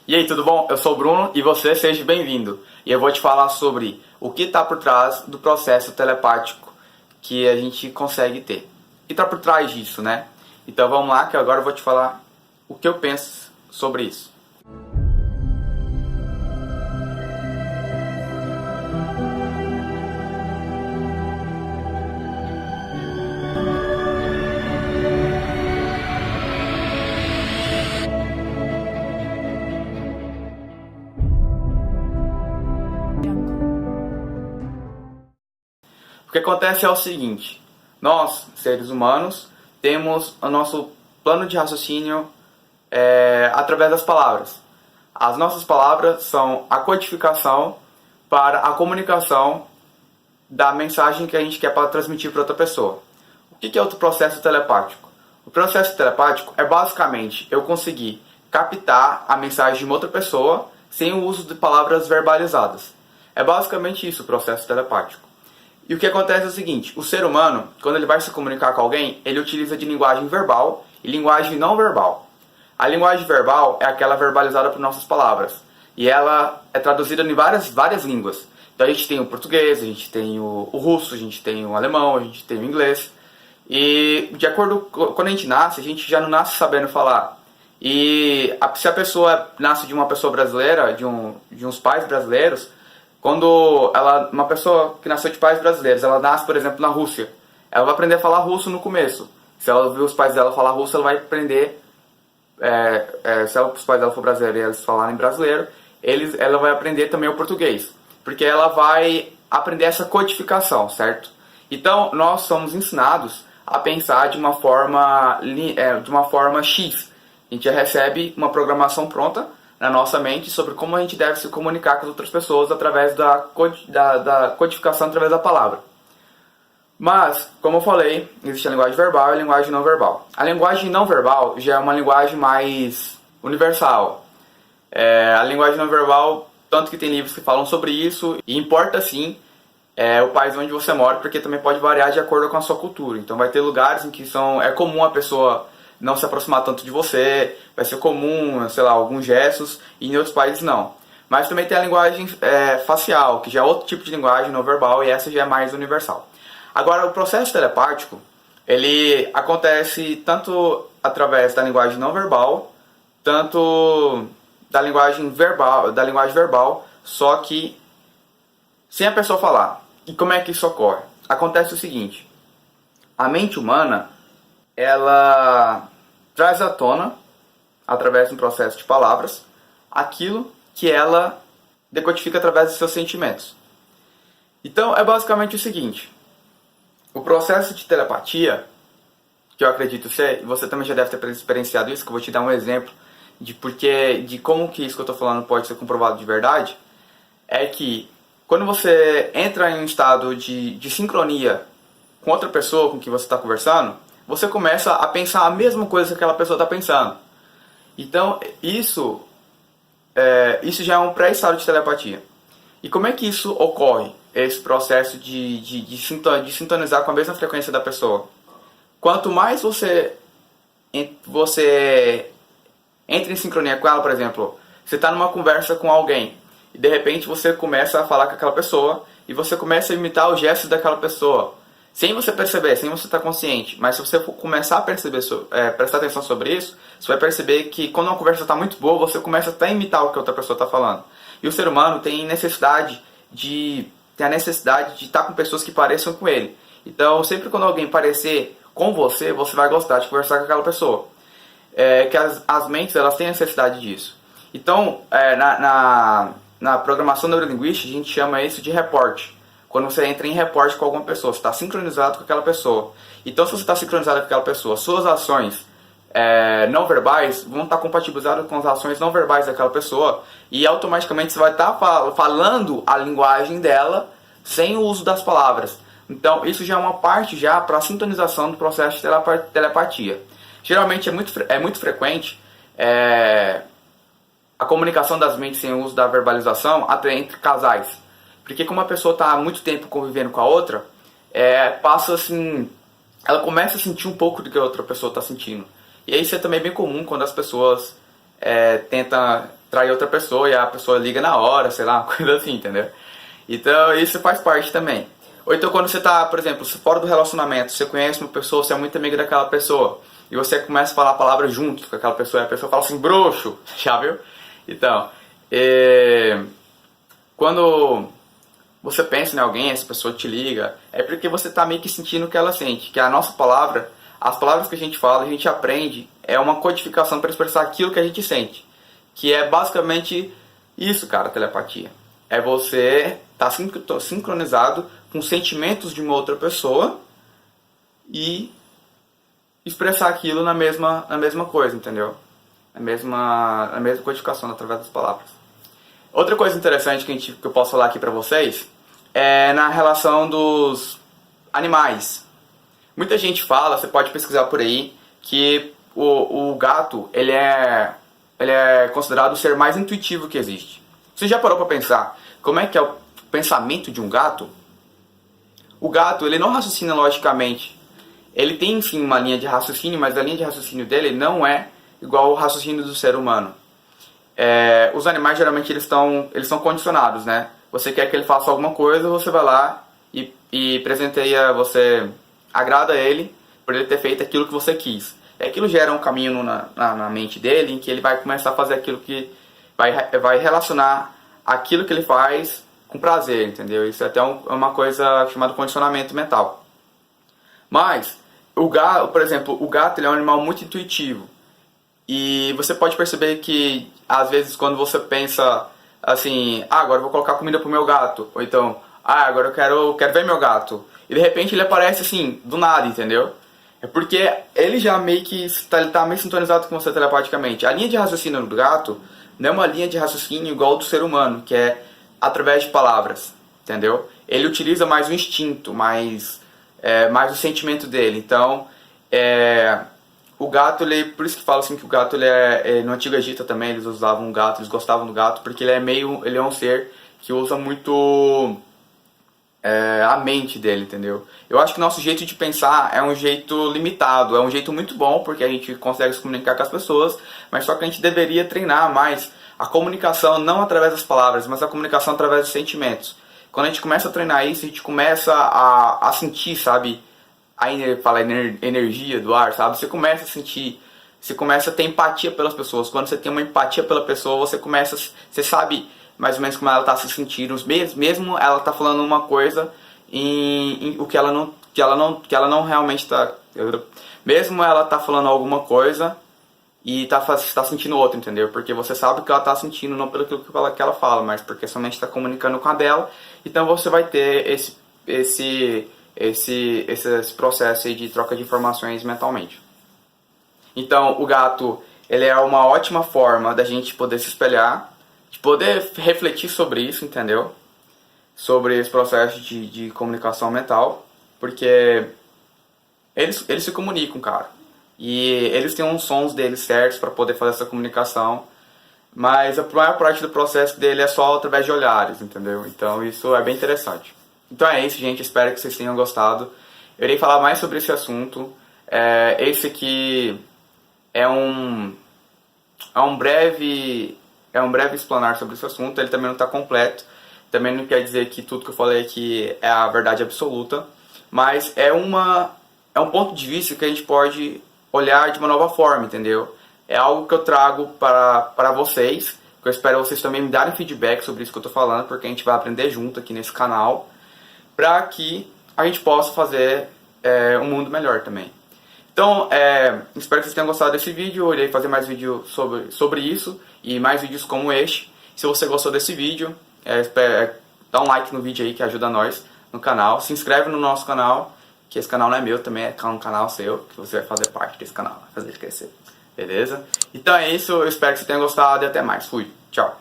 E aí, tudo bom? Eu sou o Bruno e você seja bem-vindo. E eu vou te falar sobre o que está por trás do processo telepático que a gente consegue ter. O que está por trás disso, né? Então vamos lá, que agora eu vou te falar o que eu penso sobre isso. O que acontece é o seguinte: nós, seres humanos, temos o nosso plano de raciocínio através das palavras. As nossas palavras são a codificação para a comunicação da mensagem que a gente quer para transmitir para outra pessoa. O que é o processo telepático? O processo telepático é basicamente eu conseguir captar a mensagem de uma outra pessoa sem o uso de palavras verbalizadas. É basicamente isso o processo telepático. E o que acontece é o seguinte: o ser humano, quando ele vai se comunicar com alguém, ele utiliza de linguagem verbal e linguagem não verbal. A linguagem verbal é aquela verbalizada por nossas palavras. E ela é traduzida em várias línguas. Então a gente tem o português, a gente tem o russo, a gente tem o alemão, a gente tem o inglês. E de acordo com quando a gente nasce, a gente já não nasce sabendo falar. E se a pessoa nasce de uma pessoa brasileira, de uns pais brasileiros, quando uma pessoa que nasceu de pais brasileiros, ela nasce, por exemplo, na Rússia, ela vai aprender a falar russo no começo. Se ela ouvir os pais dela falar russo, ela vai aprender, se os pais dela for brasileiros e eles falarem brasileiro, ela vai aprender também o português, porque ela vai aprender essa codificação, certo? Então, nós somos ensinados a pensar de uma forma X. A gente já recebe uma programação pronta na nossa mente sobre como a gente deve se comunicar com as outras pessoas através da codificação através da palavra. Mas, como eu falei, existe a linguagem verbal e a linguagem não verbal. A linguagem não verbal já é uma linguagem mais universal. A linguagem não verbal, tanto que tem livros que falam sobre isso, e importa sim o país onde você mora, porque também pode variar de acordo com a sua cultura. Então vai ter lugares em que é comum a pessoa não se aproximar tanto de você, vai ser comum, sei lá, alguns gestos, e em outros países não. Mas também tem a linguagem facial, que já é outro tipo de linguagem não verbal, e essa já é mais universal. Agora, o processo telepático, ele acontece tanto através da linguagem não verbal, tanto da linguagem verbal, só que sem a pessoa falar. E como é que isso ocorre? Acontece o seguinte: a mente humana, ela traz à tona, através de um processo de palavras, aquilo que ela decodifica através dos seus sentimentos. Então, é basicamente o seguinte: o processo de telepatia, que eu acredito ser, e você também já deve ter experienciado isso, que eu vou te dar um exemplo de como que isso que eu estou falando pode ser comprovado de verdade, é que quando você entra em um estado de sincronia com outra pessoa com quem você está conversando, você começa a pensar a mesma coisa que aquela pessoa está pensando. Então, isso já é um pré-estado de telepatia. E como é que isso ocorre, esse processo de sintonizar com a mesma frequência da pessoa? Quanto mais você entra em sincronia com ela, por exemplo, você está numa conversa com alguém, e de repente você começa a falar com aquela pessoa, e você começa a imitar os gestos daquela pessoa, sem você perceber, sem você estar consciente. Mas se você começar a perceber, prestar atenção sobre isso, você vai perceber que quando uma conversa está muito boa, você começa até a imitar o que a outra pessoa está falando. E o ser humano tem a necessidade de estar com pessoas que pareçam com ele. Então, sempre quando alguém parecer com você, você vai gostar de conversar com aquela pessoa. Que as mentes, elas têm necessidade disso. Então, na programação neurolinguística, a gente chama isso de reporte. Quando você entra em reporte com alguma pessoa, você está sincronizado com aquela pessoa. Então, se você está sincronizado com aquela pessoa, suas ações não verbais vão estar compatibilizadas com as ações não verbais daquela pessoa, e automaticamente você vai estar falando a linguagem dela sem o uso das palavras. Então, isso já é uma parte para a sintonização do processo de telepatia. Geralmente é muito frequente a comunicação das mentes sem o uso da verbalização até entre casais. Porque como a pessoa está há muito tempo convivendo com a outra, ela começa a sentir um pouco do que a outra pessoa está sentindo. E isso é também bem comum quando as pessoas tentam trair outra pessoa e a pessoa liga na hora, sei lá, uma coisa assim, entendeu? Então isso faz parte também. Ou então quando você tá, por exemplo, fora do relacionamento, você conhece uma pessoa, você é muito amigo daquela pessoa, e você começa a falar a palavra junto com aquela pessoa, e a pessoa fala assim, broxo, já viu? Então, quando você pensa em alguém, essa pessoa te liga, é porque você tá meio que sentindo o que ela sente, que a nossa palavra, as palavras que a gente fala, a gente aprende, é uma codificação para expressar aquilo que a gente sente, que é basicamente isso, cara, telepatia. É você estar sincronizado com sentimentos de uma outra pessoa e expressar aquilo na mesma coisa, entendeu? Na mesma codificação através das palavras. Outra coisa interessante que eu posso falar aqui pra vocês é na relação dos animais. Muita gente fala, você pode pesquisar por aí, que o gato ele é considerado o ser mais intuitivo que existe. Você já parou pra pensar como é que é o pensamento de um gato? O gato ele não raciocina logicamente. Ele tem sim uma linha de raciocínio, mas a linha de raciocínio dele não é igual ao raciocínio do ser humano. Os animais geralmente eles são condicionados, né? Você quer que ele faça alguma coisa, você vai lá e presenteia, você agrada ele por ele ter feito aquilo que você quis. E aquilo gera um caminho na mente dele em que ele vai começar a fazer aquilo que vai relacionar aquilo que ele faz com prazer, entendeu? Isso é até uma coisa chamada condicionamento mental. Mas o gato, por exemplo, o gato ele é um animal muito intuitivo. E você pode perceber que, às vezes, quando você pensa assim, agora eu vou colocar comida pro meu gato. Ou então, agora eu quero ver meu gato. E de repente ele aparece assim, do nada, entendeu? É porque ele já meio que ele tá meio sintonizado com você telepaticamente. A linha de raciocínio do gato não é uma linha de raciocínio igual ao do ser humano, que é através de palavras, entendeu? Ele utiliza mais o instinto, mais o sentimento dele. Então, o gato, por isso que fala assim que o gato no Antigo Egito também eles usavam um gato, eles gostavam do gato, porque ele é um ser que usa muito a mente dele, entendeu? Eu acho que o nosso jeito de pensar é um jeito limitado, é um jeito muito bom, porque a gente consegue se comunicar com as pessoas, mas só que a gente deveria treinar mais a comunicação, não através das palavras, mas a comunicação através dos sentimentos. Quando a gente começa a treinar isso, a gente começa a sentir, sabe? Fala energia do ar, sabe? Você começa a sentir, você começa a ter empatia pelas pessoas. Quando você tem uma empatia pela pessoa, você sabe mais ou menos como ela está se sentindo, mesmo ela tá falando uma coisa em o que ela não realmente está, mesmo ela tá falando alguma coisa e tá sentindo outra, entendeu? Porque você sabe o que ela tá sentindo, não pelo que ela fala, mas porque somente está comunicando com a dela. Então você vai ter esse processo aí de troca de informações mentalmente. Então o gato ele é uma ótima forma da gente poder se espelhar, de poder refletir sobre isso, entendeu? Sobre esse processo de comunicação mental, porque eles se comunicam, cara. E eles têm uns sons deles certos para poder fazer essa comunicação, mas a maior parte do processo dele é só através de olhares, entendeu? Então isso é bem interessante. Então é isso, gente. Espero que vocês tenham gostado. Eu irei falar mais sobre esse assunto. Esse aqui é um breve explanar sobre esse assunto. Ele também não está completo. Também não quer dizer que tudo que eu falei aqui é a verdade absoluta. Mas é um ponto de vista que a gente pode olhar de uma nova forma, entendeu? É algo que eu trago para vocês. Que eu espero vocês também me darem feedback sobre isso que eu estou falando, porque a gente vai aprender junto aqui nesse canal, para que a gente possa fazer um mundo melhor também. Então, espero que vocês tenham gostado desse vídeo. Eu irei fazer mais vídeos sobre isso e mais vídeos como este. Se você gostou desse vídeo, dá um like no vídeo aí que ajuda nós no canal. Se inscreve no nosso canal, que esse canal não é meu, também é um canal seu, que você vai fazer parte desse canal, vai fazer ele crescer. Beleza? Então é isso, eu espero que você tenha gostado e até mais. Fui, tchau.